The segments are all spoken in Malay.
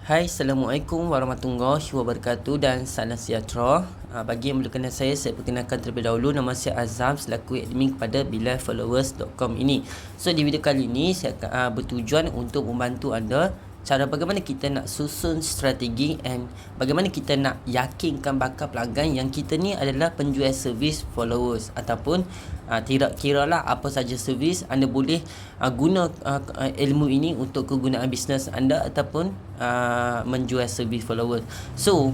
Hai, Assalamualaikum warahmatullahi wabarakatuh dan salam sejahtera. Bagi yang belum kenal saya perkenalkan terlebih dahulu. Nama saya Azam selaku admin kepada bilaifollowers.com ini. So, di video kali ini saya bertujuan untuk membantu anda cara bagaimana kita nak susun strategi and bagaimana kita nak yakinkan bakal pelanggan yang kita ni adalah penjual servis followers ataupun tidak kira lah apa saja servis anda boleh guna ilmu ini untuk kegunaan bisnes anda ataupun menjual servis followers. So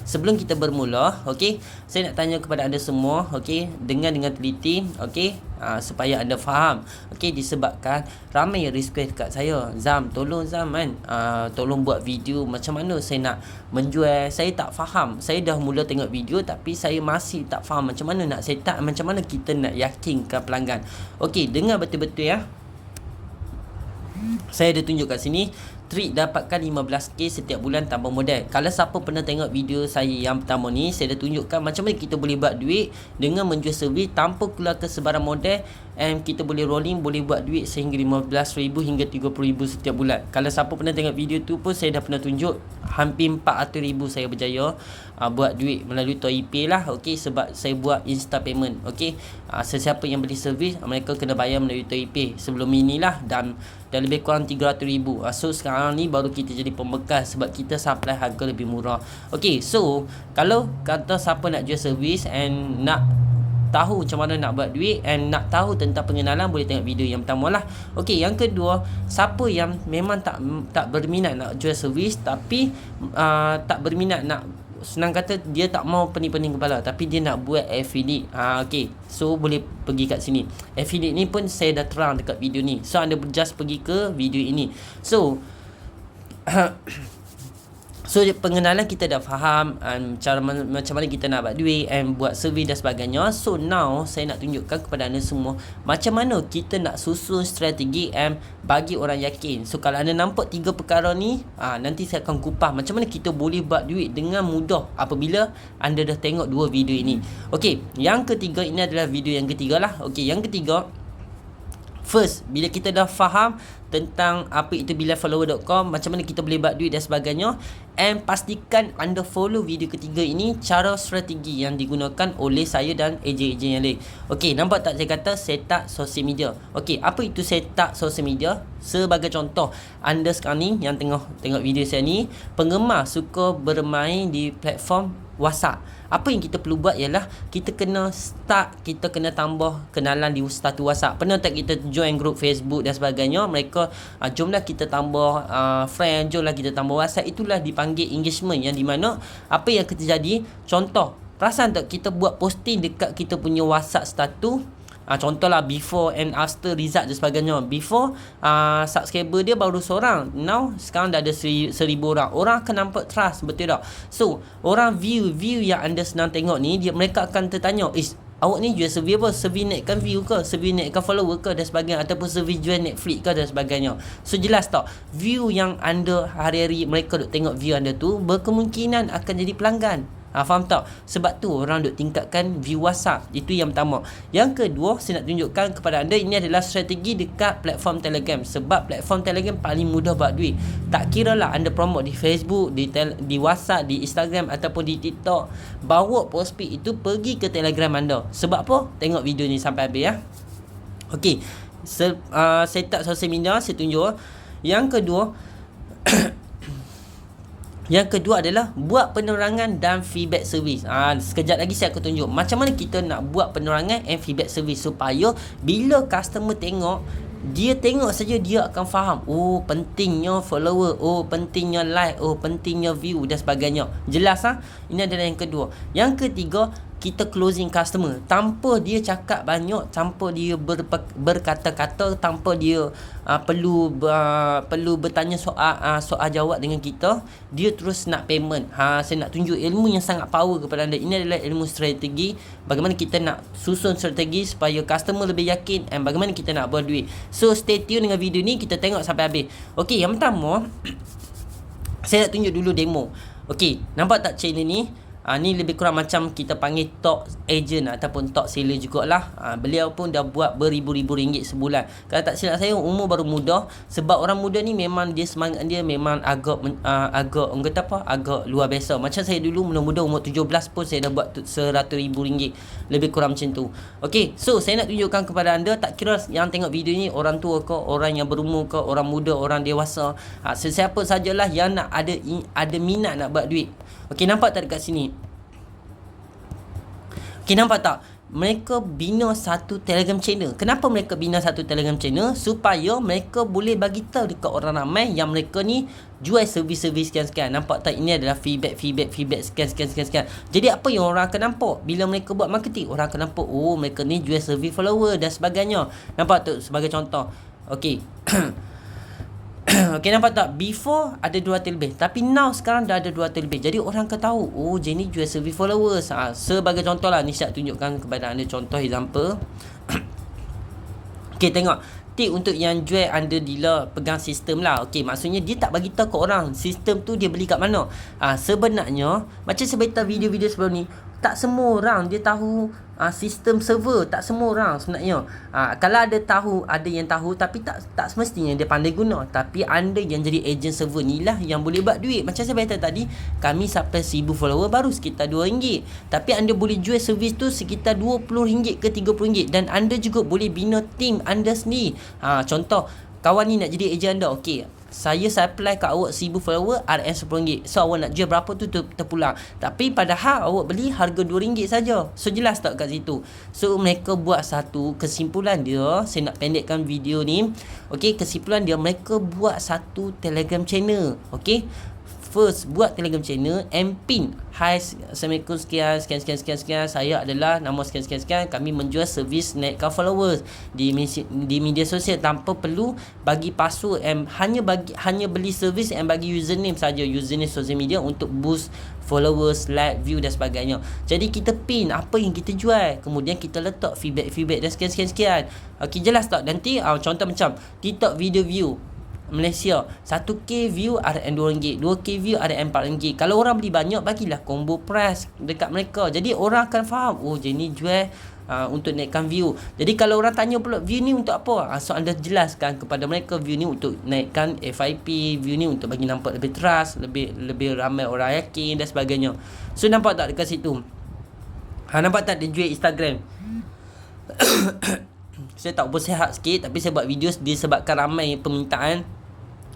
sebelum kita bermula, okey, saya nak tanya kepada anda semua, okey, dengan teliti, okey, supaya anda faham. Okey, disebabkan ramai yang request kat saya, Zam, tolong Zam kan, tolong buat video macam mana saya nak menjual. Saya tak faham. Saya dah mula tengok video tapi saya masih tak faham macam mana nak set up, macam mana kita nak yakinkan pelanggan. Okey, dengar betul-betul ya. Saya ada tunjuk kat sini trik dapatkan 15k setiap bulan tanpa modal. Kalau siapa pernah tengok video saya yang pertama ni, saya dah tunjukkan macam mana kita boleh buat duit dengan menjual servis tanpa keluarkan sebarang modal, and kita boleh rolling, boleh buat duit sehingga 15,000 hingga 30,000 setiap bulan. Kalau siapa pernah tengok video tu pun saya dah pernah tunjuk hampir 400,000 saya berjaya buat duit melalui Toypay lah. Okey, sebab saya buat instant payment. Okey, sesiapa yang beli servis mereka kena bayar melalui Toypay. Sebelum inilah dan lebih kurang 300,000. So sekarang ni baru kita jadi pembekas sebab kita supply harga lebih murah. Okey, so kalau kata siapa nak jual servis and nak tahu macam mana nak buat duit and nak tahu tentang pengenalan, boleh tengok video yang pertama lah. Okey, yang kedua, siapa yang memang tak berminat nak jual servis tapi tak berminat nak, senang kata dia tak mau pening-pening kepala tapi dia nak buat affiliate. Okey, so boleh pergi kat sini. Affiliate ni pun saya dah terang dekat video ni. So anda just pergi ke video ini. So so pengenalan kita dah faham cara macam mana kita nak buat duit and buat servis dan sebagainya. So now saya nak tunjukkan kepada anda semua macam mana kita nak susun strategi and bagi orang yakin. So kalau anda nampak 3 perkara ni, nanti saya akan kupas macam mana kita boleh buat duit dengan mudah apabila anda dah tengok 2 video ini. Okey, yang ketiga, ini adalah video yang ketiga lah. Okey, yang ketiga, first, bila kita dah faham tentang apa itu bilaifollower.com, macam mana kita boleh buat duit dan sebagainya, and pastikan anda follow video ketiga ini, cara strategi yang digunakan oleh saya dan ejen-ejen yang lain. Okey, nampak tak saya kata setup social media. Okey, apa itu setup social media? Sebagai contoh, anda sekarang ni yang tengah tengok video saya ni, penggemar suka bermain di platform WhatsApp. Apa yang kita perlu buat ialah kita kena start, kita kena tambah kenalan di status WhatsApp. Pernah tak kita join group Facebook dan sebagainya, mereka jomlah kita tambah friend, jomlah kita tambah WhatsApp. Itulah dipanggil engagement, yang di mana apa yang terjadi, contoh, perasan tak kita buat posting dekat kita punya WhatsApp status, contohlah before and after result dan sebagainya. Before subscriber dia baru seorang, now sekarang dah ada 1,000 orang. Orang akan nampak trust, betul tak? So orang view yang anda senang tengok ni, mereka akan tertanya, awak ni jual servis apa? Servis naikkan view ke? Servis naikkan follower ke? Dan sebagainya. Ataupun servis jual Netflix ke? Dan sebagainya. So jelas tak? View yang anda hari-hari mereka duk tengok view anda tu, berkemungkinan akan jadi pelanggan. Faham tak? Sebab tu orang duk tingkatkan view WhatsApp. Itu yang pertama. Yang kedua, saya nak tunjukkan kepada anda, ini adalah strategi dekat platform Telegram. Sebab platform Telegram paling mudah buat duit. Tak kira lah anda promote di Facebook, di WhatsApp, di Instagram ataupun di TikTok, bawa prospek itu pergi ke Telegram anda. Sebab apa? Tengok video ni sampai habis ya. Okey, setup social media saya tunjuk. Yang kedua Yang kedua adalah buat penerangan dan feedback service. Sekejap lagi saya akan tunjuk macam mana kita nak buat penerangan and feedback service supaya bila customer tengok, dia tengok saja dia akan faham, oh pentingnya follower, oh pentingnya like, oh pentingnya view dan sebagainya. Jelas Ini adalah yang kedua. Yang ketiga, kita closing customer tanpa dia cakap banyak, tanpa dia berkata-kata, tanpa dia perlu bertanya soal jawab dengan kita, dia terus nak payment. Saya nak tunjuk ilmu yang sangat power kepada anda. Ini adalah ilmu strategi, bagaimana kita nak susun strategi supaya customer lebih yakin and bagaimana kita nak buat duit. So stay tune dengan video ni, kita tengok sampai habis. Okey, yang pertama saya nak tunjuk dulu demo. Okey, nampak tak channel ni? Ni lebih kurang macam kita panggil top agent ataupun top seller jugalah. Beliau pun dah buat beribu-ribu ringgit sebulan. Kalau tak silap saya, umur baru muda. Sebab orang muda ni memang dia semangat dia memang agak orang kata apa, agak luar biasa. Macam saya dulu muda-muda umur 17 pun saya dah buat RM100,000, lebih kurang macam tu. Okay, so saya nak tunjukkan kepada anda, tak kira yang tengok video ni orang tua ke, orang yang berumur ke, orang muda, orang dewasa, sesiapa sajalah yang nak ada minat nak buat duit. Okey, nampak tak dekat sini? Okey, nampak tak? Mereka bina satu Telegram channel. Kenapa mereka bina satu Telegram channel? Supaya mereka boleh bagi tahu dekat orang ramai yang mereka ni jual servis-servis sekian-sekian. Nampak tak? Ini adalah feedback sekian-sekian. Jadi apa yang orang akan nampak bila mereka buat marketing? Orang akan nampak, oh mereka ni jual servis follower dan sebagainya. Nampak tu sebagai contoh. Okey. Okay, nampak tak? Before ada 200 lebih, tapi now sekarang dah ada 200 lebih. Jadi orang akan tahu, oh Jenny jual servis followers. Sebagai contoh lah, ni saya tunjukkan kepada anda contoh example. Okay, tengok. Tip untuk yang jual under dealer, pegang sistem lah. Okay, maksudnya dia tak bagi tahu ke orang sistem tu dia beli kat mana. Sebenarnya macam saya beritahu video-video sebelum ni, tak semua orang dia tahu sistem server. Tak semua orang sebenarnya. Kalau ada yang tahu, tapi tak semestinya dia pandai guna. Tapi anda yang jadi ejen server ni lah yang boleh buat duit. Macam saya beritahu tadi, kami sampai 1000 follower baru sekitar RM2. Tapi anda boleh jual servis tu sekitar RM20 ke RM30. Dan anda juga boleh bina tim anda sendiri. Contoh, kawan ni nak jadi ejen anda. Okey, saya supply kat awak 1000 follower, RM RM10. So awak nak jual berapa tu terpulang. Tapi padahal awak beli harga RM2 saja. So jelas tak kat situ. So mereka buat satu kesimpulan dia, saya nak pendekkan video ni. Okey, kesimpulan dia, mereka buat satu Telegram channel. Okey, first buat Telegram channel and pin, hai Assalamualaikum sekian, saya adalah nama sekian, kami menjual servis naikkan followers di media sosial tanpa perlu bagi password, and hanya beli servis and bagi username saja, username social media untuk boost followers, like, view dan sebagainya. Jadi kita pin apa yang kita jual, kemudian kita letak feedback dan sekian. Okey, jelas tak? Nanti contoh macam TikTok video view Malaysia, 1k view RM2, 2k view RM4. Kalau orang beli banyak, bagilah combo price dekat mereka. Jadi orang akan faham, oh Jenny jual untuk naikkan view. Jadi kalau orang tanya pula, view ni untuk apa? So anda jelaskan kepada mereka, view ni untuk naikkan FYP, view ni untuk bagi nampak lebih trust, lebih ramai orang yakin dan sebagainya. So nampak tak dekat situ? Nampak tak dia jual Instagram? Saya tak bersihat sikit, tapi saya buat video disebabkan ramai permintaan.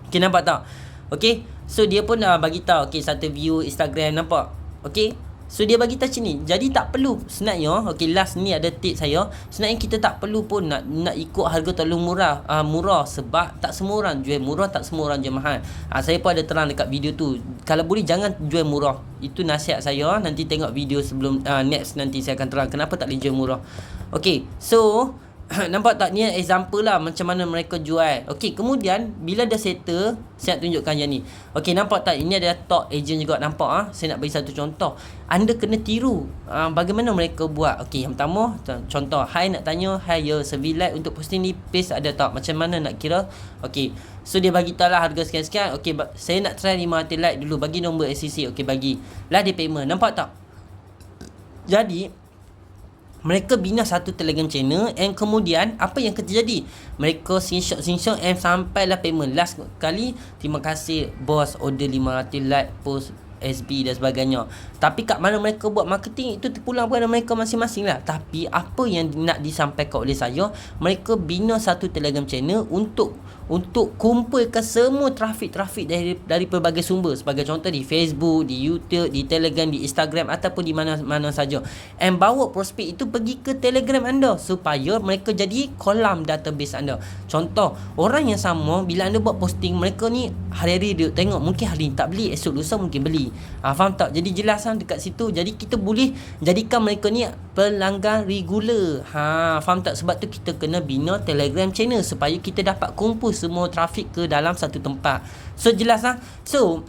Okay, nampak tak? Okay, so dia pun bagi tahu, okay, satu view Instagram, nampak? Okay, so dia bagi tahu macam ni. Jadi tak perlu sebenarnya, okay, last ni ada tip saya. Sebenarnya kita tak perlu pun nak ikut harga terlalu murah, sebab tak semua orang jual murah, tak semua orang jual mahal. Saya pun ada terang dekat video tu, kalau boleh jangan jual murah. Itu nasihat saya. Nanti tengok video sebelum next, nanti saya akan terang kenapa tak boleh jual murah. Okay, so nampak tak, ni example lah macam mana mereka jual. Okey, kemudian bila dah settle, saya nak tunjukkan yang ni. Okey, nampak tak, ini adalah top agent juga, nampak saya nak bagi satu contoh. Anda kena tiru bagaimana mereka buat. Okey, yang pertama contoh, hai nak tanya, hai ya servis like untuk posting ni, paste ada tak, macam mana nak kira. Okey, so dia bagi tahu lah harga sekian-sekian. Okey, saya nak try 500 like dulu, bagi nombor SCC. Okey, bagi lah dia payment. Nampak tak? Jadi mereka bina satu Telegram channel, and kemudian apa yang terjadi? Mereka screenshot and sampailah payment. Last kali, terima kasih bos, order 500 like, post SB dan sebagainya. Tapi kat mana mereka buat marketing, itu terpulang pada mereka masing-masing lah. Tapi apa yang nak disampaikan oleh saya, mereka bina satu Telegram channel untuk kumpulkan semua trafik dari pelbagai sumber. Sebagai contoh di Facebook, di YouTube, di Telegram, di Instagram ataupun di mana-mana saja. And bawa prospek itu pergi ke Telegram anda supaya mereka jadi kolam database anda. Contoh, orang yang sama bila anda buat posting, mereka ni hari-hari dia tengok, mungkin hari ni tak beli, esok lusa mungkin beli. Faham tak? Jadi jelasan dekat situ. Jadi kita boleh jadikan mereka ni pelanggan regular. Faham tak? Sebab tu kita kena bina Telegram channel supaya kita dapat kumpul semua trafik ke dalam satu tempat. So jelas So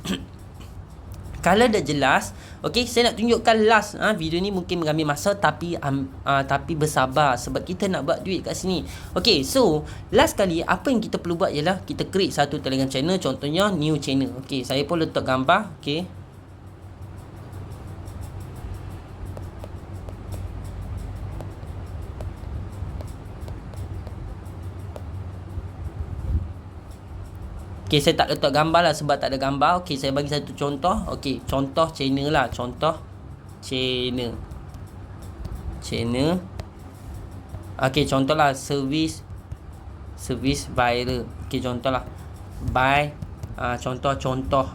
kalau dah jelas, okay, saya nak tunjukkan last video ni mungkin mengambil masa, tapi bersabar sebab kita nak buat duit kat sini. Okay, so last kali apa yang kita perlu buat ialah kita create satu Telegram channel, contohnya new channel. Okay, saya pun letak gambar. Okay, Okay, saya tak letak gambar lah sebab tak ada gambar. Okay, saya bagi satu contoh. Okay, contoh channel lah. Contoh channel. Okay, contoh lah service viral. Okay, contoh lah by contoh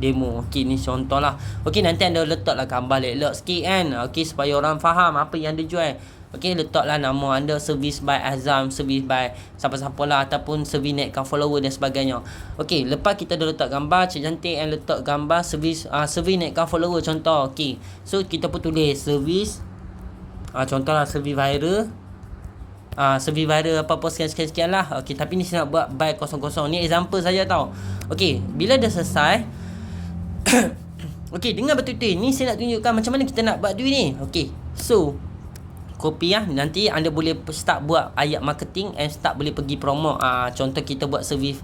demo. Okay, ni contoh lah. Okay, nanti anda letak lah gambar elok sikit kan. Okay, supaya orang faham apa yang anda jual. Okay, letaklah nama anda service by Azam, service by siapa-siapa lah, ataupun service naikkan follower dan sebagainya. Okay, lepas kita dah letak gambar cantik and letak gambar service naikkan follower contoh. Okay, so kita pun tulis service contohlah service viral. Service viral apa-apa sekian-sekian lah. Okay, tapi ni saya nak buat by 00. Ni example saja tau. Okay, bila dah selesai okay, dengar betul-betul. Ni saya nak tunjukkan macam mana kita nak buat duit ni. Okay, so copy lah. Nanti anda boleh start buat ayat marketing and start boleh pergi promo. Contoh kita buat servis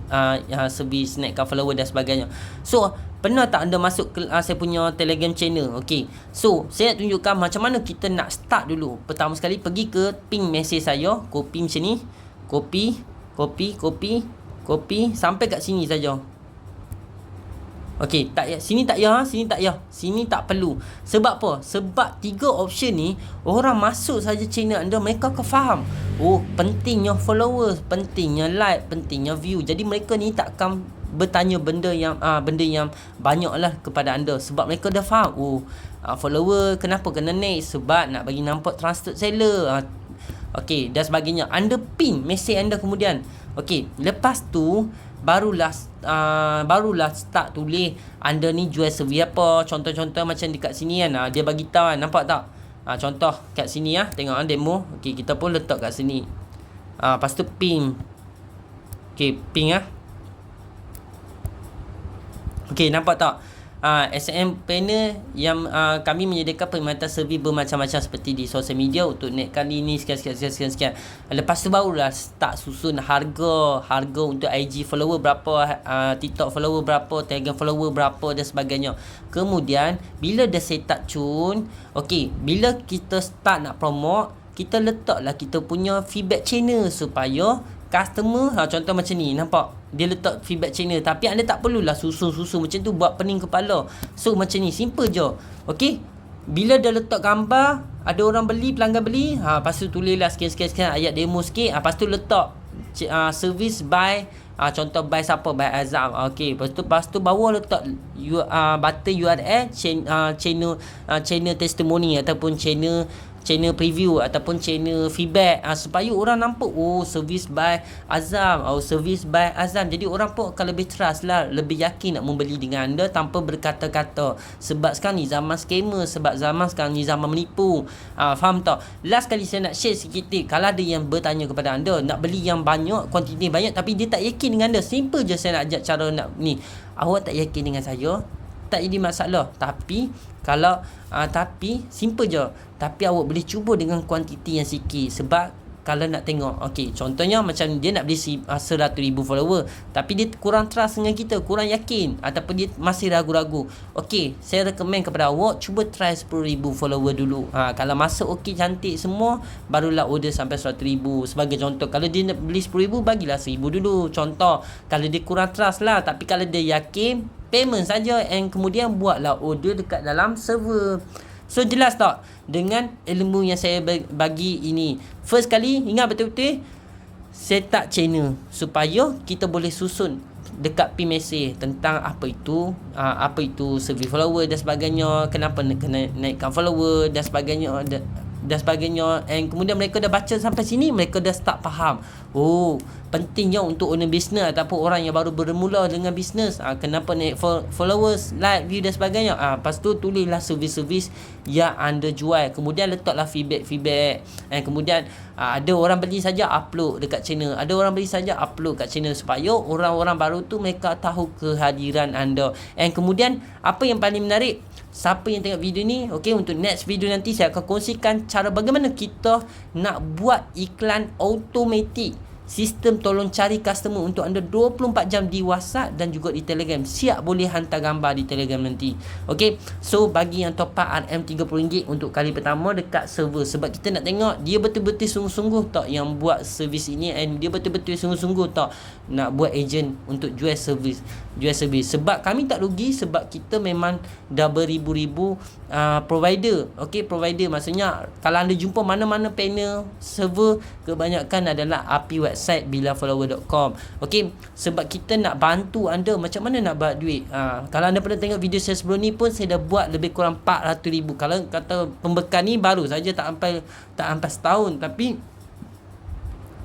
servis naikkan follower dan sebagainya. So, pernah tak anda masuk ke saya punya Telegram channel? Okay, so saya nak tunjukkan macam mana kita nak start dulu. Pertama sekali pergi ke ping message saya, copy macam ni, copy sampai kat sini saja. Okey, sini tak tak perlu. Sebab apa? Sebab 3 option ni orang masuk saja channel anda, mereka akan faham. Oh, pentingnya followers, pentingnya like, pentingnya view. Jadi mereka ni takkan bertanya benda yang banyaklah kepada anda sebab mereka dah faham. Oh, follower kenapa kena naik? Sebab nak bagi nampak trusted seller. Okey, dan sebagainya. Anda pin mesej anda kemudian. Okey, lepas tu barulah start tulis anda ni jual servis apa. Contoh-contoh macam dekat sini kan, dia bagi tahu kan, nampak tak? Contoh kat sini tengok demo. Okey, kita pun letak kat sini. Lepas tu pin. Okey, pin Okey, nampak tak? SMM Planner yang kami menyediakan perkhidmatan servis bermacam-macam seperti di sosial media untuk naikkan ini sekian. Lepas tu barulah start susun harga untuk IG follower berapa, TikTok follower berapa, Telegram follower berapa dan sebagainya. Kemudian bila dah set up cun, okey, bila kita start nak promote, kita letaklah kita punya feedback channel supaya customer, contoh macam ni, nampak? Dia letak feedback channel. Tapi anda tak perlulah susun macam tu, buat pening kepala. So, macam ni, simple je. Okay? Bila dah letak gambar, ada orang beli, pelanggan beli, lepas tu tulislah sekian ayat demo sikit. Lepas tu letak service by, contoh by siapa? By Azam. Okay, lepas tu bawah letak button URL, channel testimoni ataupun channel preview ataupun channel feedback, supaya orang nampak, oh, service by Azam, jadi orang pun akan lebih trust lah, lebih yakin nak membeli dengan anda tanpa berkata-kata. Sebab sekarang ni zaman scammer, sekarang ni zaman menipu. Faham tak? Last kali saya nak share sikit tip. Kalau ada yang bertanya kepada anda nak beli yang banyak, kuantiti banyak, tapi dia tak yakin dengan anda, simple je saya nak ajak cara nak ni. Awak tak yakin dengan saya, tak jadi masalah. Tapi kalau tapi simple je. Tapi awak boleh cuba dengan kuantiti yang sikit. Sebab kalau nak tengok, okey, contohnya macam dia nak beli 100,000 follower, tapi dia kurang trust dengan kita, kurang yakin, ataupun dia masih ragu-ragu. Okey, saya recommend kepada awak cuba try 10,000 follower dulu. Kalau masuk okey, cantik semua, barulah order sampai 100,000 sebagai contoh. Kalau dia nak beli 10,000, bagilah 1,000 dulu contoh. Kalau dia kurang trust lah, tapi kalau dia yakin, payment saja and kemudian buatlah order dekat dalam server. So, jelas tak dengan ilmu yang saya bagi ini? First kali, ingat betul-betul set up channel supaya kita boleh susun dekat pin message tentang apa itu service follower dan sebagainya, kenapa kena naikkan follower dan sebagainya. And kemudian mereka dah baca sampai sini, mereka dah start faham. Oh, pentingnya untuk owner business ataupun orang yang baru bermula dengan bisnes, kenapa naik followers, like, view dan sebagainya. Lepas tu tulislah servis-servis yang anda jual. Kemudian letaklah feedback. And kemudian ada orang beli saja, upload dekat channel. Ada orang beli saja, upload kat channel supaya orang-orang baru tu mereka tahu kehadiran anda. And kemudian apa yang paling menarik, siapa yang tengok video ni, okay, untuk next video nanti saya akan kongsikan cara bagaimana kita nak buat iklan automatik sistem tolong cari customer untuk anda 24 jam di WhatsApp dan juga di Telegram. Siap boleh hantar gambar di Telegram nanti. Okay, so bagi yang top up RM30 untuk kali pertama dekat server, sebab kita nak tengok dia betul-betul sungguh-sungguh tak yang buat servis ini, and dia betul-betul sungguh-sungguh tak nak buat agent untuk jual servis. Sebab kami tak rugi, sebab kita memang dah beribu-ribu provider. Okay, provider maksudnya kalau anda jumpa mana-mana panel server, kebanyakan adalah API website bilafollower.com. Okay, sebab kita nak bantu anda macam mana nak buat duit. Kalau anda pernah tengok video saya sebelum ni pun, saya dah buat lebih kurang 400,000. Kalau kata pembekal ni baru saja, tak sampai setahun, tapi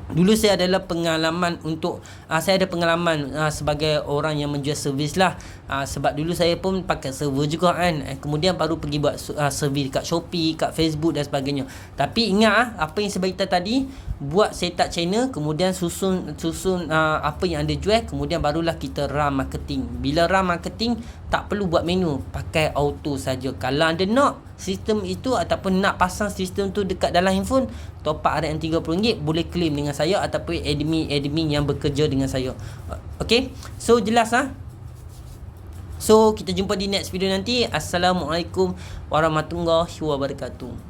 dulu saya adalah pengalaman untuk saya ada pengalaman sebagai orang yang menjual servis lah. Sebab dulu saya pun pakai server juga kan, kemudian baru pergi buat servis kat Shopee, kat Facebook dan sebagainya. Tapi ingat apa yang saya beritahu tadi, buat setup channel, kemudian susun apa yang anda jual, kemudian barulah kita run marketing. Bila run marketing, tak perlu buat menu, pakai auto saja. Kalau anda nak sistem itu ataupun nak pasang sistem tu dekat dalam handphone, top up RM30, boleh claim dengan saya ataupun admin yang bekerja dengan saya. Okay, so jelas So kita jumpa di next video nanti. Assalamualaikum warahmatullahi wabarakatuh.